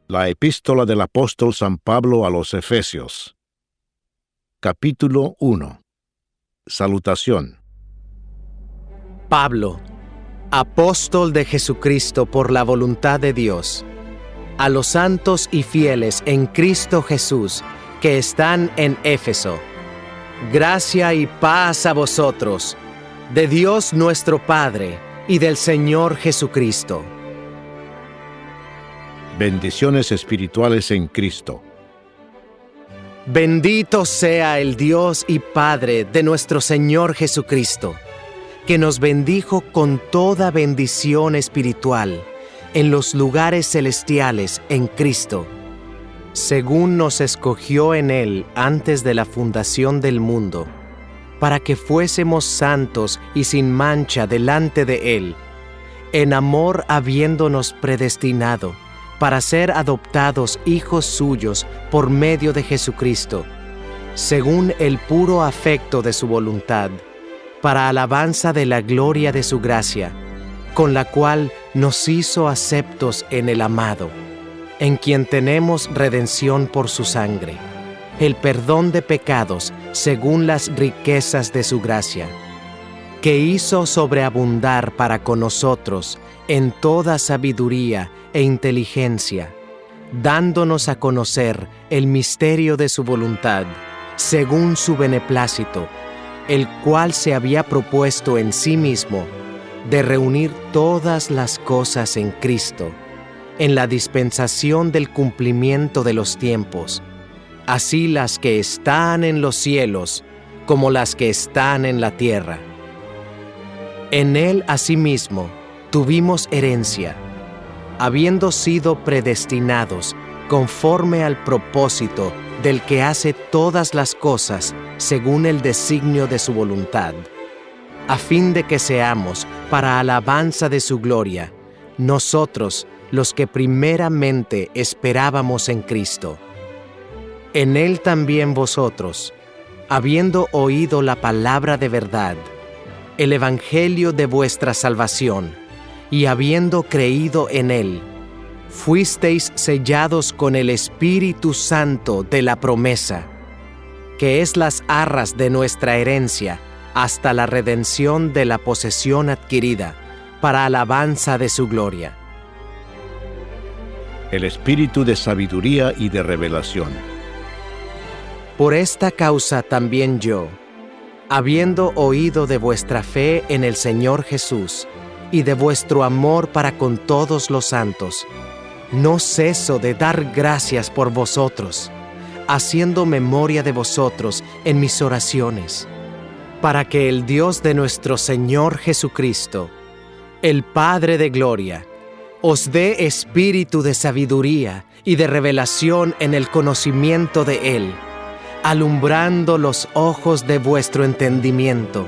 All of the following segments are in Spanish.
La epístola del apóstol San Pablo a los Efesios. Capítulo 1. Salutación. Pablo, apóstol de Jesucristo por la voluntad de Dios, a los santos y fieles en Cristo Jesús que están en Éfeso, gracia y paz a vosotros, de Dios nuestro Padre y del Señor Jesucristo. Bendiciones espirituales en Cristo. Bendito sea el Dios y Padre de nuestro Señor Jesucristo, que nos bendijo con toda bendición espiritual en los lugares celestiales en Cristo, según nos escogió en Él antes de la fundación del mundo, para que fuésemos santos y sin mancha delante de Él, en amor habiéndonos predestinado para ser adoptados hijos suyos por medio de Jesucristo, según el puro afecto de su voluntad, para alabanza de la gloria de su gracia, con la cual nos hizo aceptos en el amado, en quien tenemos redención por su sangre, el perdón de pecados según las riquezas de su gracia, que hizo sobreabundar para con nosotros en toda sabiduría e inteligencia, dándonos a conocer el misterio de su voluntad, según su beneplácito, el cual se había propuesto en sí mismo de reunir todas las cosas en Cristo, en la dispensación del cumplimiento de los tiempos, así las que están en los cielos como las que están en la tierra. En Él asimismo tuvimos herencia, habiendo sido predestinados conforme al propósito del que hace todas las cosas según el designio de su voluntad, a fin de que seamos para alabanza de su gloria, nosotros los que primeramente esperábamos en Cristo. En Él también vosotros, habiendo oído la palabra de verdad, el evangelio de vuestra salvación, y habiendo creído en Él, fuisteis sellados con el Espíritu Santo de la promesa, que es las arras de nuestra herencia, hasta la redención de la posesión adquirida, para alabanza de su gloria. El espíritu de sabiduría y de revelación. Por esta causa también yo, habiendo oído de vuestra fe en el Señor Jesús, y de vuestro amor para con todos los santos, no ceso de dar gracias por vosotros, haciendo memoria de vosotros en mis oraciones, para que el Dios de nuestro Señor Jesucristo, el Padre de gloria, os dé espíritu de sabiduría y de revelación en el conocimiento de Él, alumbrando los ojos de vuestro entendimiento,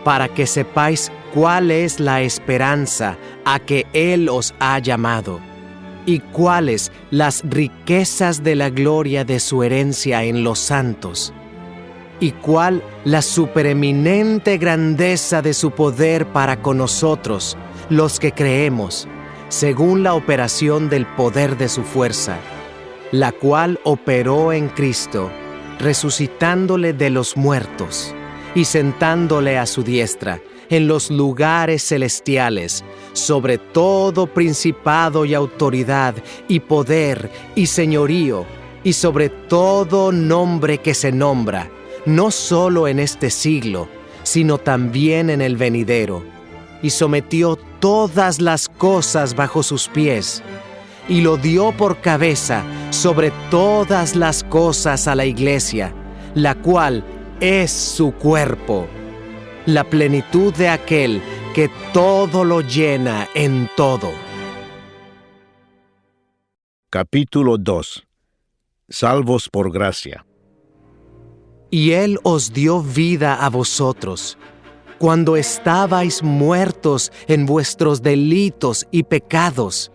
para que sepáis cuál es la esperanza a que Él os ha llamado, y cuáles las riquezas de la gloria de su herencia en los santos, y cuál la supereminente grandeza de su poder para con nosotros, los que creemos, según la operación del poder de su fuerza, la cual operó en Cristo, resucitándole de los muertos, y sentándole a su diestra, en los lugares celestiales, sobre todo principado y autoridad, y poder, y señorío, y sobre todo nombre que se nombra, no solo en este siglo, sino también en el venidero, y sometió todas las cosas bajo sus pies, y lo dio por cabeza sobre todas las cosas a la Iglesia, la cual es su cuerpo, la plenitud de aquel que todo lo llena en todo. Capítulo 2. Salvos por gracia. Y Él os dio vida a vosotros, cuando estabais muertos en vuestros delitos y pecados,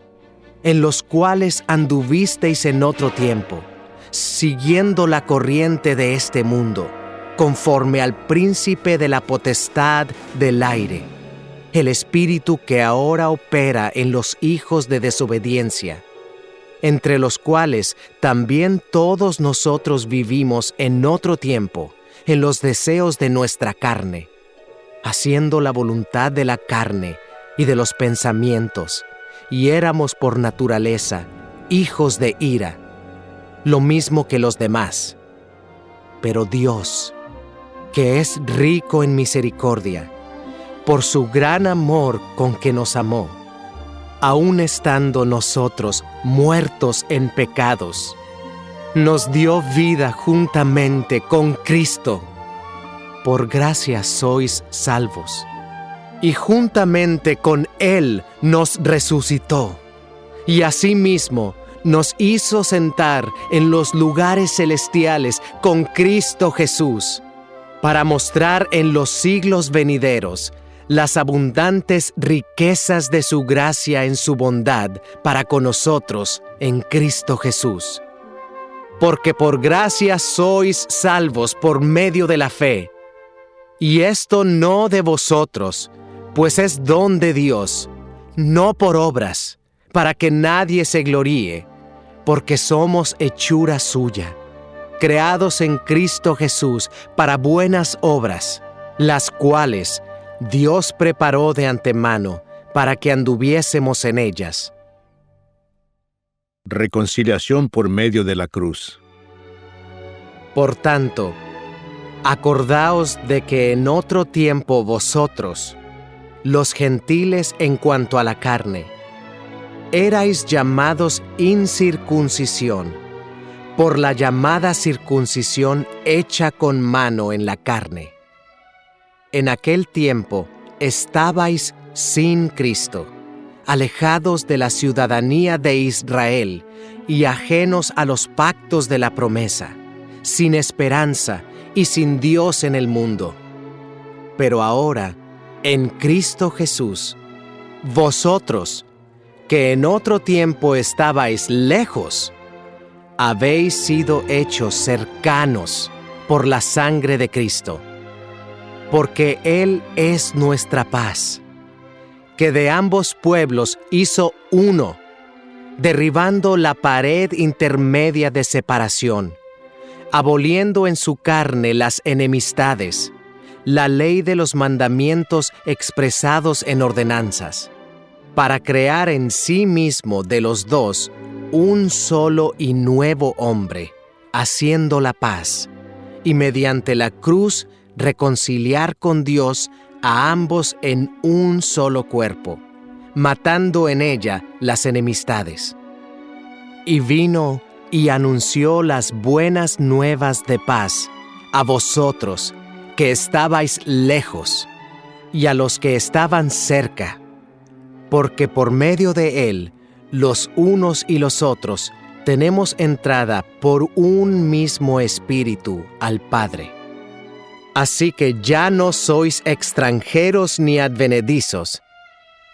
en los cuales anduvisteis en otro tiempo, siguiendo la corriente de este mundo, conforme al príncipe de la potestad del aire, el espíritu que ahora opera en los hijos de desobediencia, entre los cuales también todos nosotros vivimos en otro tiempo, en los deseos de nuestra carne, haciendo la voluntad de la carne y de los pensamientos, y éramos por naturaleza hijos de ira, lo mismo que los demás. Pero Dios, que es rico en misericordia, por su gran amor con que nos amó, aun estando nosotros muertos en pecados, nos dio vida juntamente con Cristo. Por gracia sois salvos, y juntamente con Él nos resucitó, y asimismo nos hizo sentar en los lugares celestiales con Cristo Jesús, para mostrar en los siglos venideros las abundantes riquezas de su gracia en su bondad para con nosotros en Cristo Jesús. Porque por gracia sois salvos por medio de la fe, y esto no de vosotros, pues es don de Dios, no por obras, para que nadie se gloríe, porque somos hechura suya, creados en Cristo Jesús para buenas obras, las cuales Dios preparó de antemano para que anduviésemos en ellas. Reconciliación por medio de la cruz. Por tanto, acordaos de que en otro tiempo vosotros, los gentiles en cuanto a la carne, erais llamados incircuncisión, por la llamada circuncisión hecha con mano en la carne. En aquel tiempo estabais sin Cristo, alejados de la ciudadanía de Israel y ajenos a los pactos de la promesa, sin esperanza y sin Dios en el mundo. Pero ahora, en Cristo Jesús, vosotros, que en otro tiempo estabais lejos, habéis sido hechos cercanos por la sangre de Cristo, porque Él es nuestra paz, que de ambos pueblos hizo uno, derribando la pared intermedia de separación, aboliendo en su carne las enemistades, la ley de los mandamientos expresados en ordenanzas, para crear en sí mismo de los dos un solo y nuevo hombre, haciendo la paz, y mediante la cruz reconciliar con Dios a ambos en un solo cuerpo, matando en ella las enemistades. Y vino y anunció las buenas nuevas de paz a vosotros que estabais lejos, y a los que estaban cerca, porque por medio de él, los unos y los otros, tenemos entrada por un mismo Espíritu al Padre. Así que ya no sois extranjeros ni advenedizos,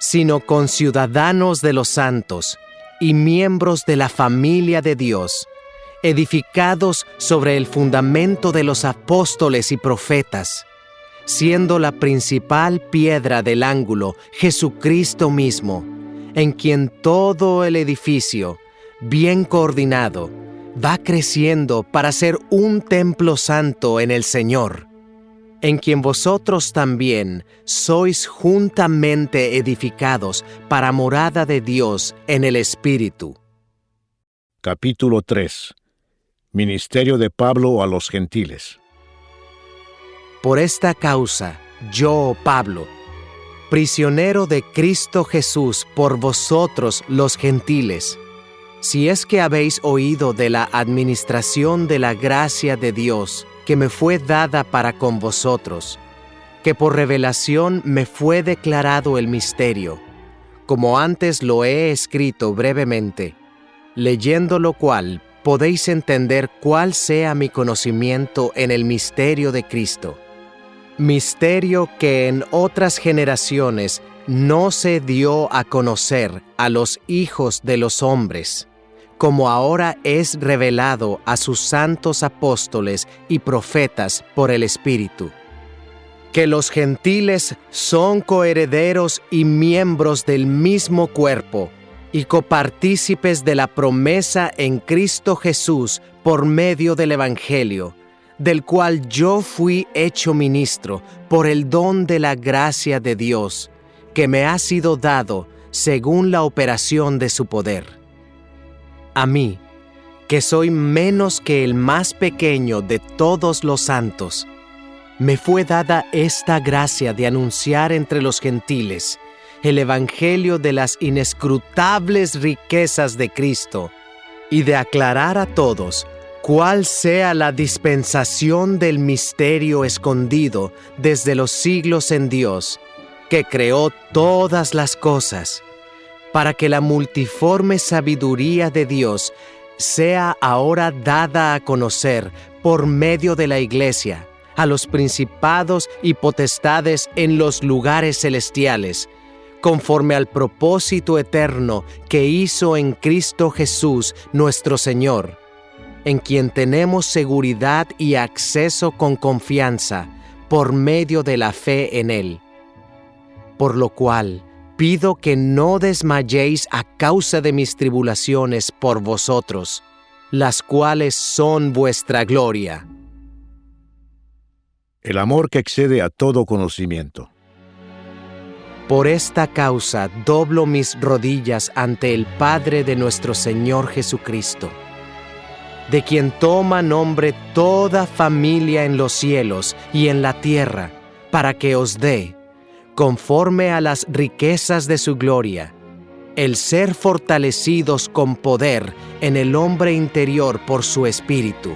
sino conciudadanos de los santos y miembros de la familia de Dios, edificados sobre el fundamento de los apóstoles y profetas, siendo la principal piedra del ángulo Jesucristo mismo, en quien todo el edificio, bien coordinado, va creciendo para ser un templo santo en el Señor, en quien vosotros también sois juntamente edificados para morada de Dios en el Espíritu. Capítulo 3. Ministerio de Pablo a los gentiles. Por esta causa, yo, Pablo, prisionero de Cristo Jesús por vosotros los gentiles, si es que habéis oído de la administración de la gracia de Dios que me fue dada para con vosotros, que por revelación me fue declarado el misterio, como antes lo he escrito brevemente, leyendo lo cual podéis entender cuál sea mi conocimiento en el misterio de Cristo, misterio que en otras generaciones no se dio a conocer a los hijos de los hombres, como ahora es revelado a sus santos apóstoles y profetas por el Espíritu, que los gentiles son coherederos y miembros del mismo cuerpo, y copartícipes de la promesa en Cristo Jesús por medio del Evangelio, del cual yo fui hecho ministro por el don de la gracia de Dios, que me ha sido dado según la operación de su poder. A mí, que soy menos que el más pequeño de todos los santos, me fue dada esta gracia de anunciar entre los gentiles el evangelio de las inescrutables riquezas de Cristo y de aclarar a todos cuál sea la dispensación del misterio escondido desde los siglos en Dios, que creó todas las cosas, para que la multiforme sabiduría de Dios sea ahora dada a conocer por medio de la Iglesia a los principados y potestades en los lugares celestiales, conforme al propósito eterno que hizo en Cristo Jesús nuestro Señor, en quien tenemos seguridad y acceso con confianza por medio de la fe en Él. Por lo cual, pido que no desmayéis a causa de mis tribulaciones por vosotros, las cuales son vuestra gloria. El amor que excede a todo conocimiento. Por esta causa doblo mis rodillas ante el Padre de nuestro Señor Jesucristo, de quien toma nombre toda familia en los cielos y en la tierra, para que os dé, conforme a las riquezas de su gloria, el ser fortalecidos con poder en el hombre interior por su Espíritu,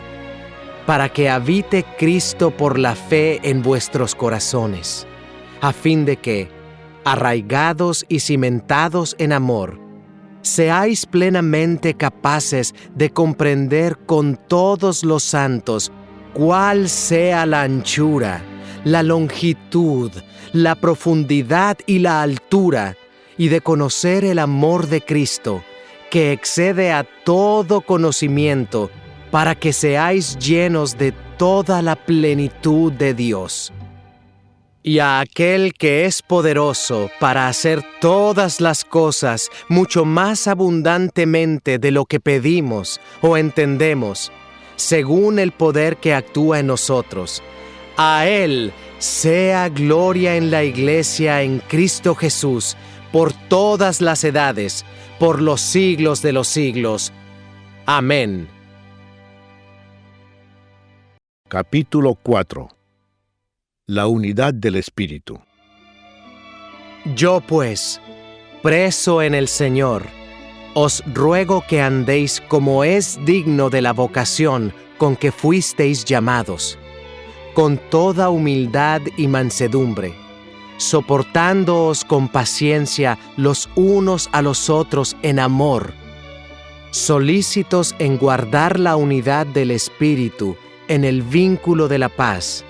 para que habite Cristo por la fe en vuestros corazones, a fin de que, arraigados y cimentados en amor, seáis plenamente capaces de comprender con todos los santos cuál sea la anchura, la longitud, la profundidad y la altura, y de conocer el amor de Cristo, que excede a todo conocimiento, para que seáis llenos de toda la plenitud de Dios. Y a aquel que es poderoso para hacer todas las cosas mucho más abundantemente de lo que pedimos o entendemos, según el poder que actúa en nosotros, a Él sea gloria en la Iglesia en Cristo Jesús, por todas las edades, por los siglos de los siglos. Amén. Capítulo 4. La unidad del Espíritu. Yo pues, preso en el Señor, os ruego que andéis como es digno de la vocación con que fuisteis llamados, con toda humildad y mansedumbre, soportándoos con paciencia los unos a los otros en amor, solícitos en guardar la unidad del Espíritu en el vínculo de la paz,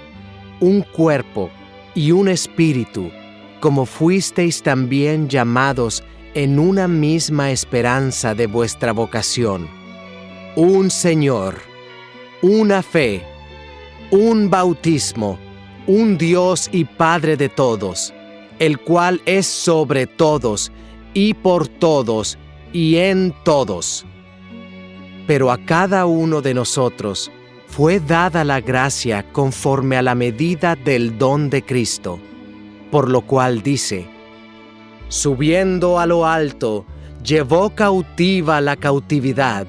un cuerpo y un espíritu, como fuisteis también llamados en una misma esperanza de vuestra vocación. Un Señor, una fe, un bautismo, un Dios y Padre de todos, el cual es sobre todos y por todos y en todos. Pero a cada uno de nosotros fue dada la gracia conforme a la medida del don de Cristo, por lo cual dice: subiendo a lo alto, llevó cautiva la cautividad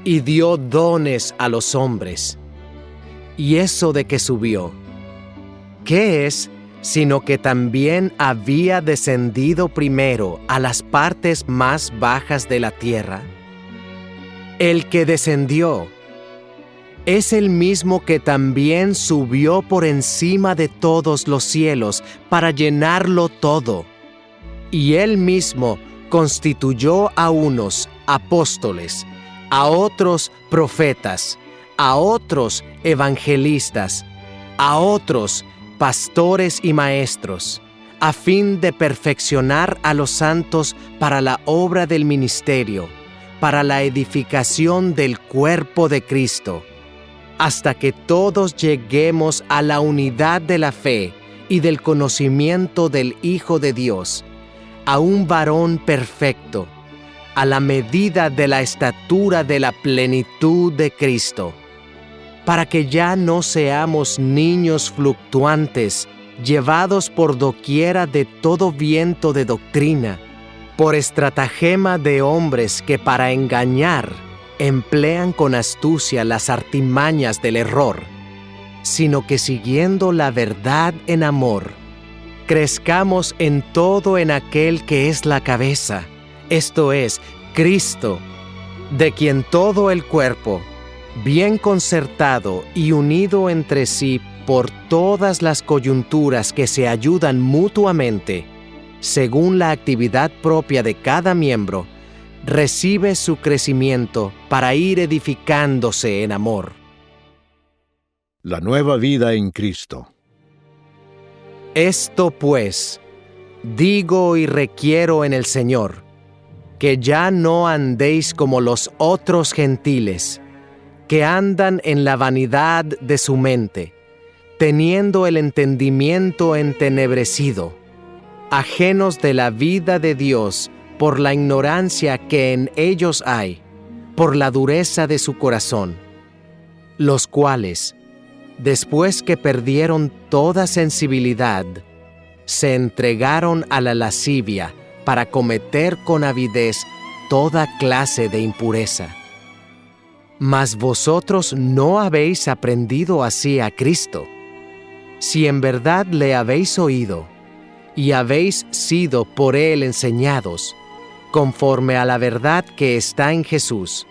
y dio dones a los hombres. ¿Y eso de que subió? ¿Qué es sino que también había descendido primero a las partes más bajas de la tierra? El que descendió es el mismo que también subió por encima de todos los cielos para llenarlo todo. Y él mismo constituyó a unos apóstoles, a otros profetas, a otros evangelistas, a otros pastores y maestros, a fin de perfeccionar a los santos para la obra del ministerio, para la edificación del cuerpo de Cristo, hasta que todos lleguemos a la unidad de la fe y del conocimiento del Hijo de Dios, a un varón perfecto, a la medida de la estatura de la plenitud de Cristo, para que ya no seamos niños fluctuantes, llevados por doquiera de todo viento de doctrina, por estratagema de hombres que para engañar emplean con astucia las artimañas del error, sino que siguiendo la verdad en amor, crezcamos en todo en aquel que es la cabeza, esto es, Cristo, de quien todo el cuerpo, bien concertado y unido entre sí por todas las coyunturas que se ayudan mutuamente, según la actividad propia de cada miembro, recibe su crecimiento para ir edificándose en amor. La nueva vida en Cristo. Esto pues, digo y requiero en el Señor, que ya no andéis como los otros gentiles, que andan en la vanidad de su mente, teniendo el entendimiento entenebrecido, ajenos de la vida de Dios por la ignorancia que en ellos hay, por la dureza de su corazón, los cuales, después que perdieron toda sensibilidad, se entregaron a la lascivia para cometer con avidez toda clase de impureza. Mas vosotros no habéis aprendido así a Cristo, si en verdad le habéis oído, y habéis sido por él enseñados, conforme a la verdad que está en Jesús.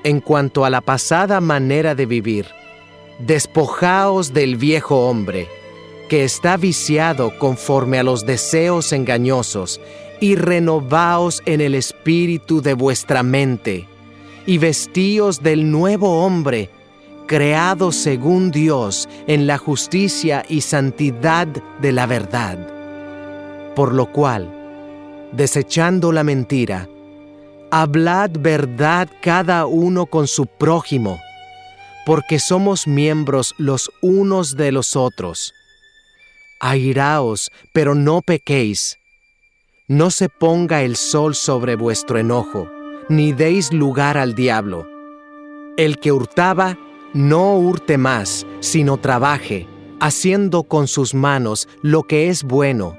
En cuanto a la pasada manera de vivir, despojaos del viejo hombre, que está viciado conforme a los deseos engañosos, y renovaos en el espíritu de vuestra mente, y vestíos del nuevo hombre, creado según Dios en la justicia y santidad de la verdad. Por lo cual, desechando la mentira, hablad verdad cada uno con su prójimo, porque somos miembros los unos de los otros. Airaos, pero no pequéis. No se ponga el sol sobre vuestro enojo, ni deis lugar al diablo. El que hurtaba, no hurte más, sino trabaje, haciendo con sus manos lo que es bueno,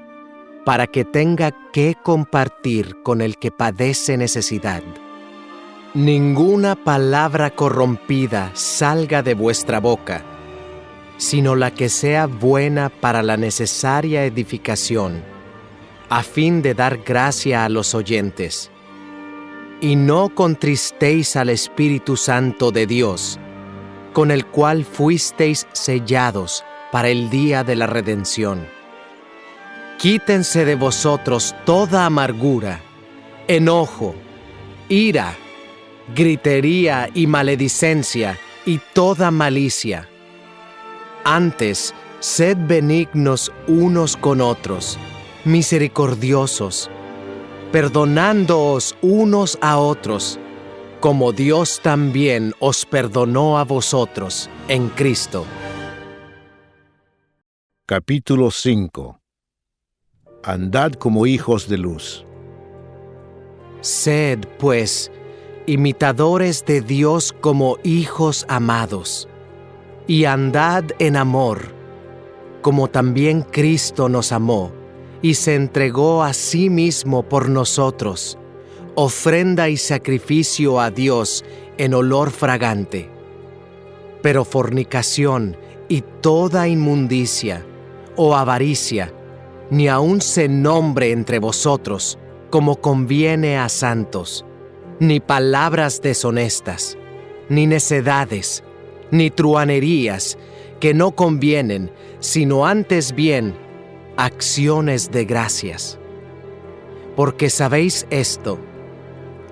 para que tenga que compartir con el que padece necesidad. Ninguna palabra corrompida salga de vuestra boca, sino la que sea buena para la necesaria edificación, a fin de dar gracia a los oyentes. Y no contristéis al Espíritu Santo de Dios, con el cual fuisteis sellados para el día de la redención. Quítense de vosotros toda amargura, enojo, ira, gritería y maledicencia y toda malicia. Antes, sed benignos unos con otros, misericordiosos, perdonándoos unos a otros, como Dios también os perdonó a vosotros en Cristo. Capítulo 5. Andad como hijos de luz. Sed, pues, imitadores de Dios como hijos amados, y andad en amor, como también Cristo nos amó, y se entregó a sí mismo por nosotros, ofrenda y sacrificio a Dios en olor fragante. Pero fornicación y toda inmundicia o avaricia, ni aun se nombre entre vosotros, como conviene a santos, ni palabras deshonestas, ni necedades, ni truhanerías, que no convienen, sino antes bien, acciones de gracias. Porque sabéis esto,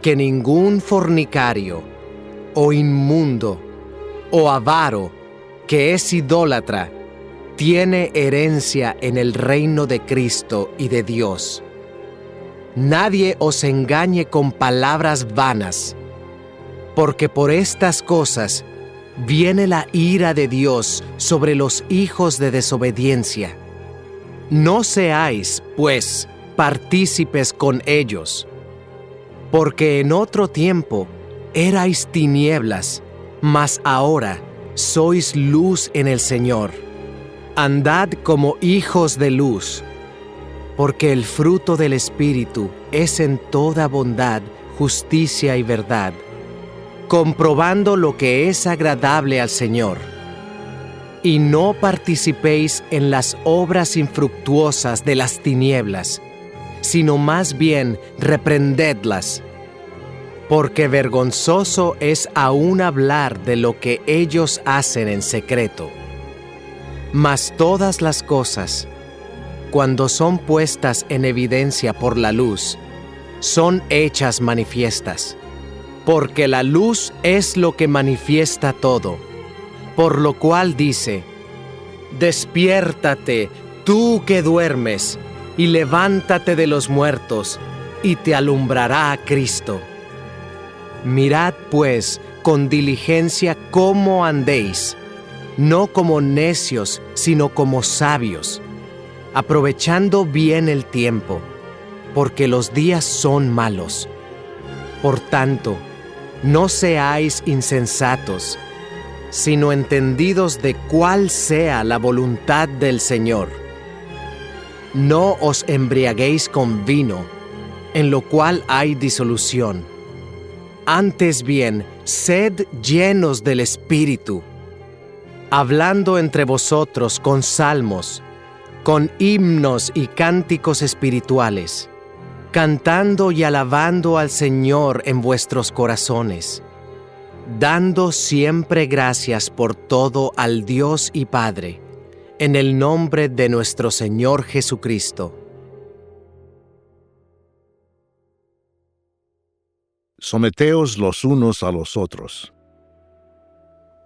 que ningún fornicario, o inmundo, o avaro, que es idólatra, tiene herencia en el reino de Cristo y de Dios. Nadie os engañe con palabras vanas, porque por estas cosas viene la ira de Dios sobre los hijos de desobediencia. No seáis, pues, partícipes con ellos. Porque en otro tiempo erais tinieblas, mas ahora sois luz en el Señor. Andad como hijos de luz, porque el fruto del Espíritu es en toda bondad, justicia y verdad, comprobando lo que es agradable al Señor. Y no participéis en las obras infructuosas de las tinieblas, sino más bien reprendedlas. Porque vergonzoso es aún hablar de lo que ellos hacen en secreto. Mas todas las cosas, cuando son puestas en evidencia por la luz, son hechas manifiestas. Porque la luz es lo que manifiesta todo. Por lo cual dice: despiértate, tú que duermes, y levántate de los muertos, y te alumbrará Cristo. Mirad pues con diligencia cómo andéis, no como necios, sino como sabios, aprovechando bien el tiempo, porque los días son malos. Por tanto, no seáis insensatos, sino entendidos de cuál sea la voluntad del Señor. No os embriaguéis con vino, en lo cual hay disolución. Antes bien, sed llenos del Espíritu, hablando entre vosotros con salmos, con himnos y cánticos espirituales, cantando y alabando al Señor en vuestros corazones, dando siempre gracias por todo al Dios y Padre, en el nombre de nuestro Señor Jesucristo. Someteos los unos a los otros.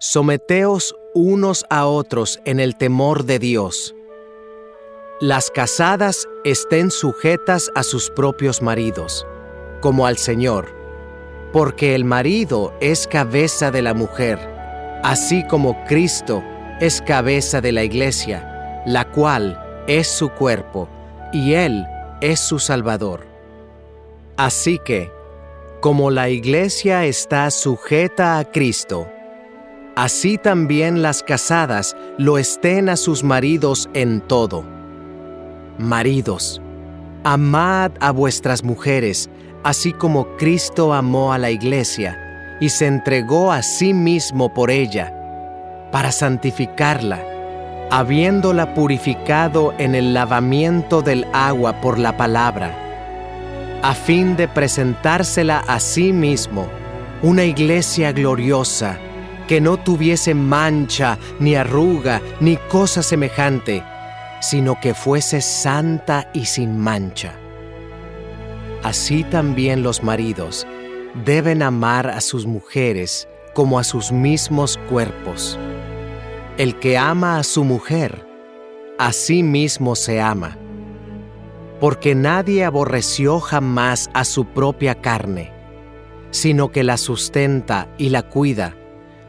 Someteos unos a otros en el temor de Dios. Las casadas estén sujetas a sus propios maridos, como al Señor, porque el marido es cabeza de la mujer, así como Cristo es cabeza de la Iglesia, la cual es su cuerpo, y Él es su Salvador. Así que, como la Iglesia está sujeta a Cristo, así también las casadas lo estén a sus maridos en todo. Maridos, amad a vuestras mujeres, así como Cristo amó a la Iglesia y se entregó a sí mismo por ella, para santificarla, habiéndola purificado en el lavamiento del agua por la palabra, a fin de presentársela a sí mismo, una iglesia gloriosa, que no tuviese mancha, ni arruga, ni cosa semejante, sino que fuese santa y sin mancha. Así también los maridos deben amar a sus mujeres como a sus mismos cuerpos. El que ama a su mujer, a sí mismo se ama. Porque nadie aborreció jamás a su propia carne, sino que la sustenta y la cuida,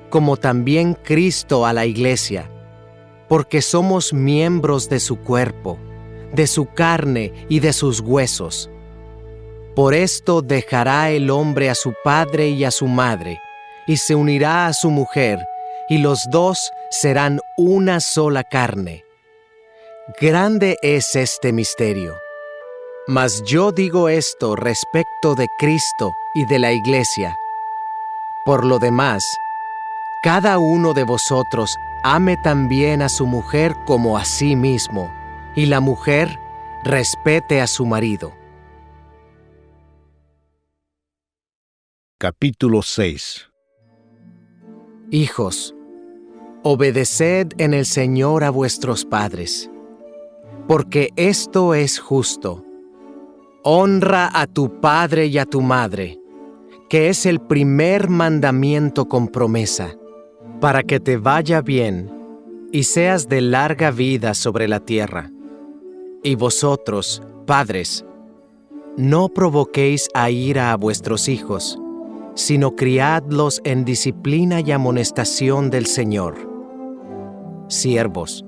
como también Cristo a la Iglesia, porque somos miembros de su cuerpo, de su carne y de sus huesos. Por esto dejará el hombre a su padre y a su madre, y se unirá a su mujer, y los dos serán una sola carne. Grande es este misterio. Mas yo digo esto respecto de Cristo y de la Iglesia. Por lo demás, cada uno de vosotros ame también a su mujer como a sí mismo, y la mujer respete a su marido. Capítulo 6. Hijos, obedeced en el Señor a vuestros padres, porque esto es justo. Honra a tu padre y a tu madre, que es el primer mandamiento con promesa, para que te vaya bien y seas de larga vida sobre la tierra. Y vosotros, padres, no provoquéis a ira a vuestros hijos, sino criadlos en disciplina y amonestación del Señor. Siervos,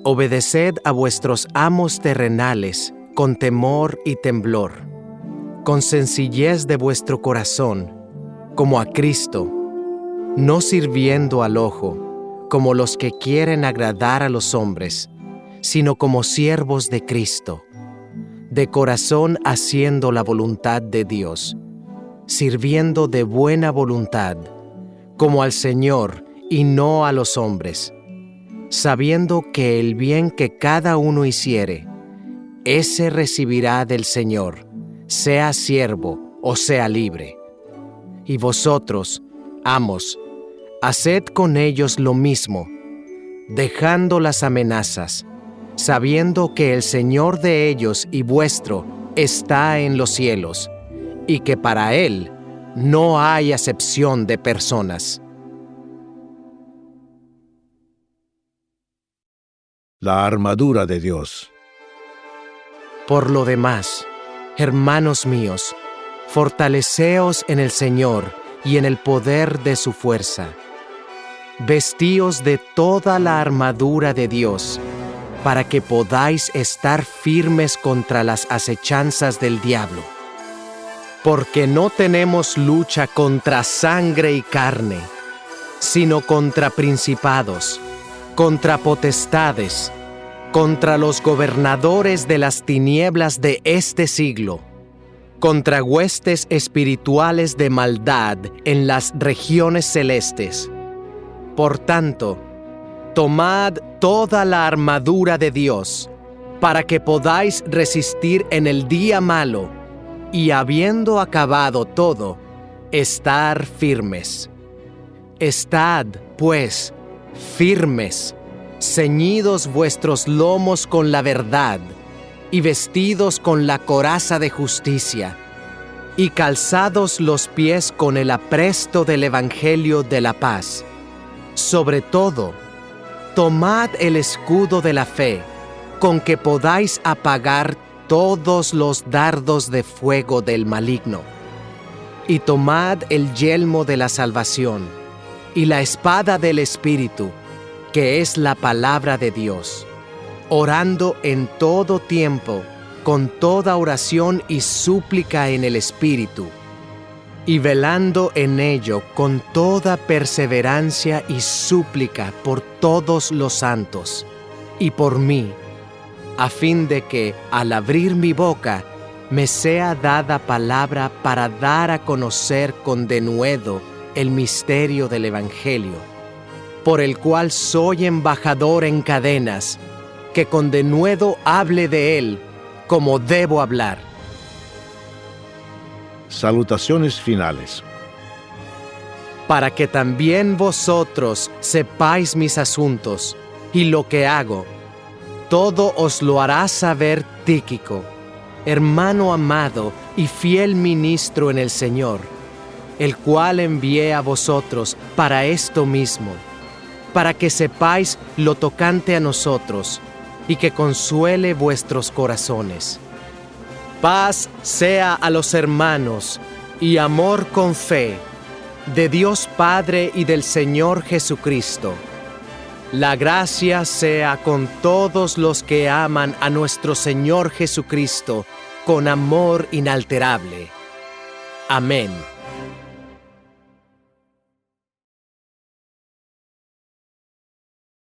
obedeced a vuestros amos terrenales con temor y temblor, con sencillez de vuestro corazón, como a Cristo, no sirviendo al ojo, como los que quieren agradar a los hombres, sino como siervos de Cristo, de corazón haciendo la voluntad de Dios, sirviendo de buena voluntad, como al Señor y no a los hombres, sabiendo que el bien que cada uno hiciere, ese recibirá del Señor, sea siervo o sea libre. Y vosotros, amos, haced con ellos lo mismo, dejando las amenazas, sabiendo que el Señor de ellos y vuestro está en los cielos, y que para Él no hay acepción de personas. La armadura de Dios. Por lo demás, hermanos míos, fortaleceos en el Señor y en el poder de su fuerza. Vestíos de toda la armadura de Dios, para que podáis estar firmes contra las acechanzas del diablo. Porque no tenemos lucha contra sangre y carne, sino contra principados, contra potestades, contra los gobernadores de las tinieblas de este siglo, contra huestes espirituales de maldad en las regiones celestes. Por tanto, tomad toda la armadura de Dios, para que podáis resistir en el día malo, y habiendo acabado todo, estar firmes. Estad, pues, firmes, ceñidos vuestros lomos con la verdad, y vestidos con la coraza de justicia, y calzados los pies con el apresto del Evangelio de la paz. Sobre todo, tomad el escudo de la fe, con que podáis apagar todos los dardos de fuego del maligno. Y tomad el yelmo de la salvación, y la espada del Espíritu, que es la palabra de Dios, orando en todo tiempo, con toda oración y súplica en el Espíritu, y velando en ello con toda perseverancia y súplica por todos los santos, y por mí, a fin de que, al abrir mi boca, me sea dada palabra para dar a conocer con denuedo el misterio del Evangelio, por el cual soy embajador en cadenas, que con denuedo hable de él como debo hablar. Salutaciones finales. Para que también vosotros sepáis mis asuntos y lo que hago, todo os lo hará saber Tíquico, hermano amado y fiel ministro en el Señor, el cual envié a vosotros para esto mismo, para que sepáis lo tocante a nosotros, y que consuele vuestros corazones. Paz sea a los hermanos, y amor con fe, de Dios Padre y del Señor Jesucristo. La gracia sea con todos los que aman a nuestro Señor Jesucristo con amor inalterable. Amén.